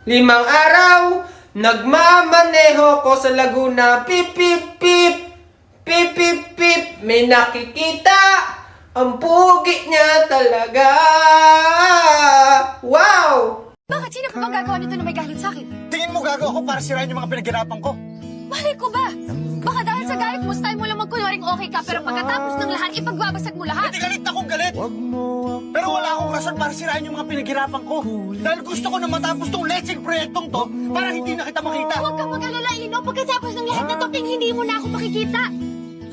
5 araw, nagmamaneho ko sa Laguna. Pip, pip, pip. Pip, pip, pip. May nakikita. Ang pugi niya talaga. Wow! Bakit? Sino pa bang gagawa nito na may galit sa akin? Tingin mo gagawa ko para sirain yung mga pinaghirapan ko? Malay ko ba? Baka dahil sa galit mo, style mo lang magkunwaring okay ka, pero pagkatapos ng lahat, ipagbabasag mo lahat. Hindi galit akong galit. Pero wala akong rason para sirain yung mga pinaghirapan ko. Dahil gusto ko na matapos tong lecheng proyektong to para hindi na kita makita. Huwag kang mag-alala, Lino. Pagkatapos ng lahat na to, hindi mo na ako makikita.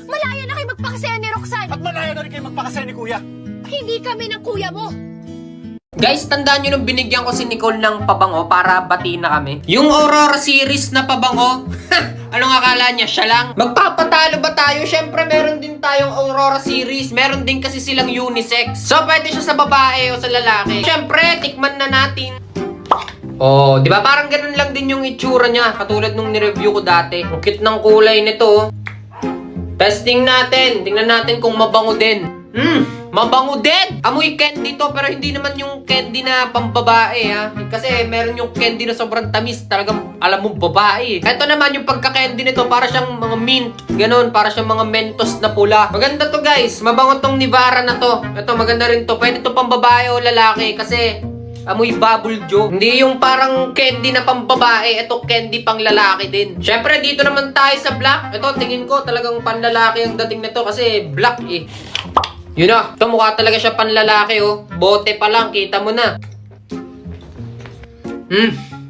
Malaya na kayo magpakasaya ni Roxanne. At malaya na rin kayo magpakasaya ni Kuya. Hindi kami ng kuya mo. Guys, tandaan nyo nung binigyan ko si Nicole ng pabango para batiin na kami. Yung Aurora series na pabango, anong akala niya? Siya lang? Magpapatalo ba tayo? Siyempre, meron din tayong Aurora series. Meron din kasi silang unisex. So, pwede siya sa babae o sa lalaki. Siyempre, tikman na natin. Oh, di ba? Parang ganun lang din yung itsura niya. Katulad nung nireview ko dati. Ang cute ng kulay nito. Testing natin. Tingnan natin kung mabango din. Mabango din! Amoy candy to, pero hindi naman yung candy na pambabae, ha? Kasi meron yung candy na sobrang tamis, talagang alam mo babae. Ito naman yung pagka-candy nito, para siyang mga mint, ganun, para siyang mga mentos na pula. Maganda to, guys. Mabango tong Nivara na to. Ito, maganda rin to. Pwede to pambabae o lalaki kasi amoy bubble joe. Hindi yung parang candy na pambabae, ito candy pang lalaki din. Syempre, dito naman tayo sa black. Ito, tingin ko talagang panlalaki ang dating nito kasi black eh. Yun na, ito mukha talaga siya panlalaki oh. Bote pa lang, kita mo na.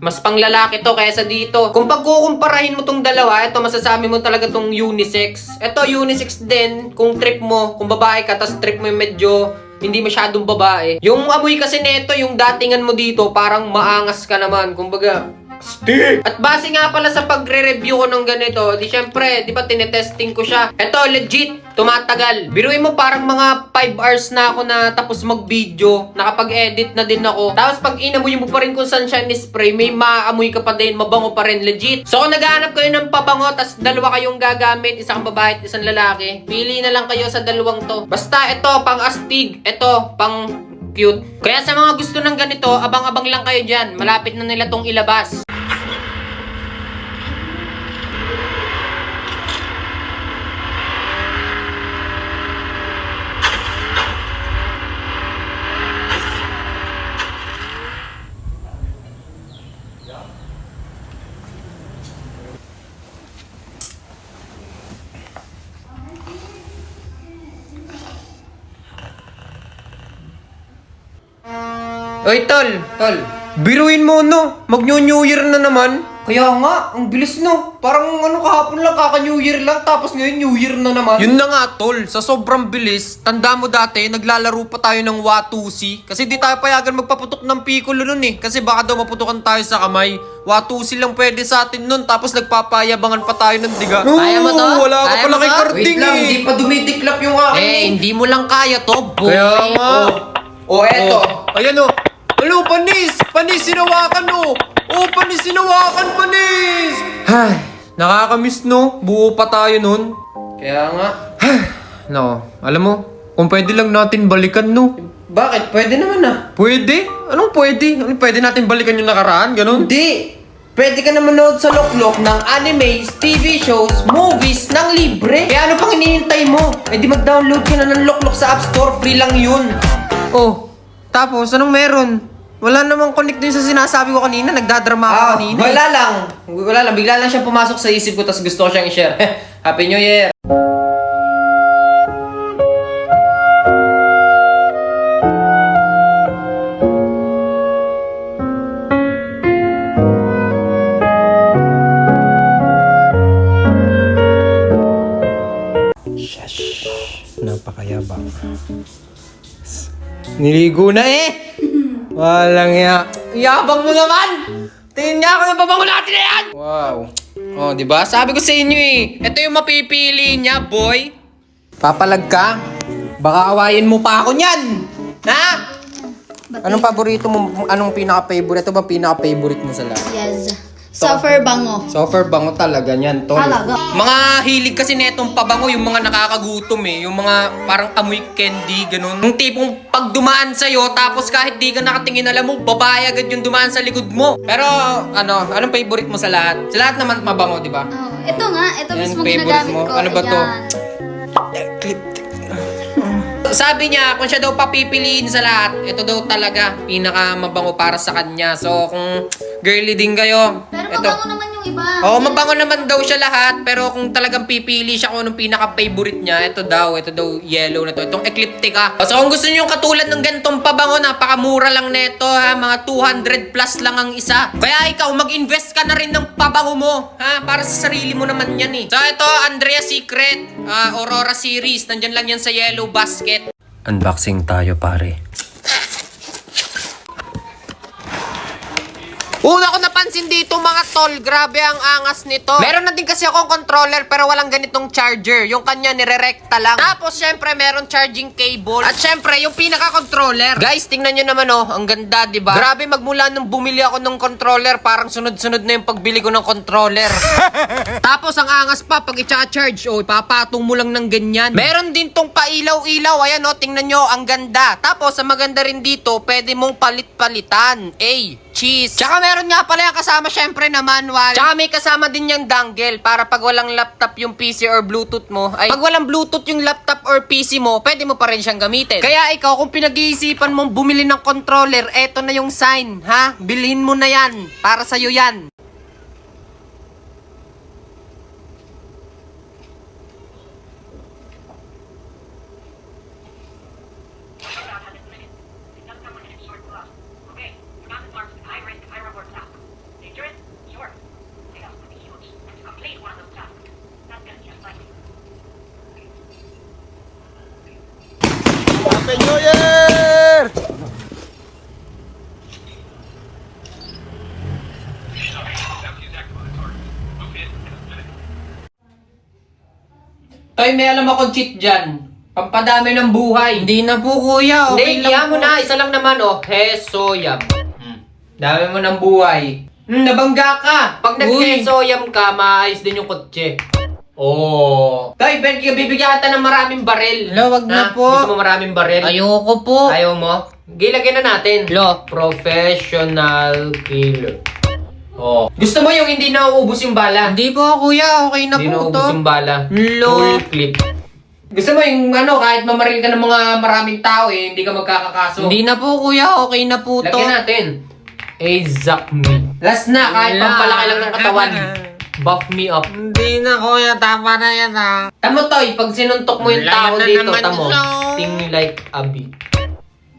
Mas panglalaki to kaysa dito. Kung pagkukumparahin mo tong dalawa, ito masasabi mo talaga tong unisex. Ito unisex din, kung trip mo, kung babae ka, tas trip mo yung medyo hindi masyadong babae. Yung amoy kasi neto, yung datingan mo dito, parang maangas ka naman. Kumbaga, stick! At base nga pala sa pagre-review ko ng ganito, di syempre, di ba tinetesting ko siya. Ito, legit, tumatagal. Biruin mo parang mga 5 hours na ako na tapos mag-video, nakapag-edit na din ako. Tapos pag inamoy mo pa rin kung sunshine spray, may maamoy ka pa din, mabango pa rin, legit. So kung naghahanap kayo ng pabango, tas dalawa kayong gagamit, isang babae at isang lalaki, pili na lang kayo sa dalawang to. Basta ito, pang astig, ito, pang cute. Kaya sa mga gusto ng ganito, abang-abang lang kayo dyan. Malapit na nila tong ilabas. Oy, tol. Biruin mo, no? Mag-New Year na naman. Kaya nga, ang bilis, no? Parang kahapon lang, kaka-New Year lang, tapos ngayon New Year na naman. Yun na nga, tol. Sa sobrang bilis, tanda mo dati, naglalaro pa tayo ng Watusi. Kasi di tayo payagan magpaputok ng Piccolo nun eh. Kasi baka daw maputukan tayo sa kamay. Watusi lang pwede sa atin nun, tapos nagpapayabangan pa tayo ng diga. Kaya mo to? Wala ka Kaya pala mo kay to? Karding Wait lang, eh. hindi pa dumitiklap yung akin. Hindi mo lang kaya to, boy. Kaya nga. Eto. Ayan o. Alo, panis! Panis, sinawakan o! Oh, panis, sinawakan, panis! Ay, Nakakamiss no? Buo pa tayo nun. kaya nga. No, alam mo, kung pwede lang natin balikan no? Bakit? Pwede naman ah. Pwede? Anong pwede? Anong pwede natin balikan yung nakaraan? Ganon? Hindi. Pwede ka na manood sa Loklok ng animes, TV shows, movies ng libre. Kaya ano pang hinihintay mo? Eh di mag-download ka na ng Loklok sa App Store. Free lang yun. Oh, tapos anong meron? Wala namang connect din sa sinasabi ko kanina. Nagdadrama ako kanina. Wala lang. Bigla lang siya pumasok sa isip ko, tapos gusto ko siyang i-share. Happy New Year! Napakayabang. Niligo na eh! Walang ya. Yabang mo naman! Tingin niya ako ng babango natin na yan! Wow. Oh, di ba? Sabi ko sa inyo eh. Ito yung mapipili niya, boy. Papalag ka? Baka awayin mo pa ako niyan. Ha? Anong paborito mo? Anong pinaka-favorite? Ito ba pinaka-favorite mo sa lahat? Yes. Suffer bango. Suffer bango talaga niyan, tol. Talaga. Mga hilig kasi netong pabango, yung mga nakakagutom eh. Yung mga parang amoy candy, ganun. Yung tipong pag dumaan sa'yo, tapos kahit di ka nakatingin, alam mo, babae agad yung dumaan sa likod mo. Pero, anong favorite mo sa lahat? Sa lahat naman mabango, di ba? Oh, ito nga, ito Yan, mismo favorite ginagamit mo. ko. Ano ba to? Ayan. Sabi niya, kung siya daw papipiliin sa lahat, ito daw talaga pinaka mabango para sa kanya. So, kung girly din kayo, Pero ito. mabango naman yung iba. Oo, mabango naman daw siya lahat. Pero kung talagang pipili siya kung anong pinaka-favorite niya, ito daw yellow na to. Itong Ecliptica. So kung gusto niyo yung katulad ng ganitong pabango, napakamura lang neto ha. Mga 200 plus lang ang isa. Kaya ikaw, mag-invest ka na rin ng pabango mo. Ha? Para sa sarili mo naman yan eh. So ito, Andrea Secret. Aurora series. Nandyan lang yan sa yellow basket. Unboxing tayo pare. Una ko napansin dito mga tol, grabe ang angas nito. Meron na din kasi akong controller pero walang ganitong charger. Yung kanya nire-recta lang. Tapos syempre meron charging cable. At syempre yung pinaka-controller. Guys, tingnan nyo naman oh, ang ganda diba? Grabe, magmula nung bumili ako ng controller, parang sunod-sunod na yung pagbili ko ng controller. Tapos ang angas pa, pag i-charge, oh, ipapatong mo lang ng ganyan. Meron din tong pailaw-ilaw, ayan oh, tingnan nyo, ang ganda. Tapos ang maganda rin dito, pwede mong palit-palitan. Cheese. Tsaka meron nga pala yung kasama syempre na manual. Tsaka may kasama din yung dongle para pag walang laptop yung PC or Bluetooth mo, ay pag walang Bluetooth yung laptop or PC mo, pwede mo pa rin siyang gamitin. Kaya ikaw, kung pinag-iisipan mong bumili ng controller, eto na yung sign, ha? Bilhin mo na yan. Para sa'yo yan. Happy New Year! Toy, may alam akong cheat dyan. Pampadami ng buhay. Hindi na po, kuya. Okay hindi, lang mo na. Isa lang naman, oh. Hesoyam. Dami mo ng buhay. Nabangga ka. Pag nag-hesoyam ka, maayos din yung kotse. Oh. Toy, bibigyan kita ng maraming baril. Lo, wag na po. Gusto mo maraming baril? Ayoko po. Ayaw mo? Gilagyan na natin. Lo, professional killer. Oh. Gusto mo yung hindi nauubos yung bala? Hindi po, kuya. Okay na Hindi po to. nauubos yung bala. Lo. Full clip. Gusto mo yung kahit mamaril ka ng mga maraming tao eh, hindi ka magkakakaso. Hindi na po, kuya. Okay na po to. Lagyan natin. Exact me. Last na, kahit Wala. pampalaki lang ng katawan. Buff me up. Hindi na, kuya. Tama na yan, ha. Tamo, Toy, pag sinuntok mo yung Wala tao na dito, naman tamo. siya. Ting like Abby.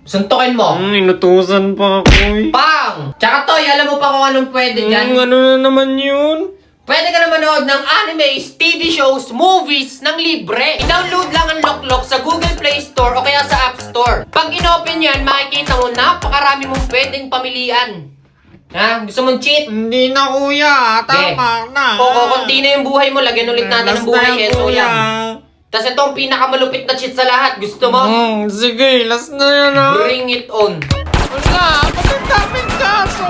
Suntokin mo. Inutusan pa ako, eh. Pang! Tsaka Toy, alam mo pa kung anong pwede dyan? Ano na naman yun? Pwede ka na manood ng animes, TV shows, movies ng libre. I-download lang ang Loklok sa Google Play Store o kaya sa App Store. Pag in-open yan, makikita mo napakarami mong pwedeng pamilian. Ha? Gusto mong cheat? Hindi na, kuya. Tama na. O, konti na yung buhay mo. Lagyan ulit natin ng buhay. Last na, So, kuya. yan. Tapos ito ang pinakamalupit na cheat sa lahat. Gusto mo? Sige, last na yan, ha. Bring it on. Wala, ba't ang daming kaso?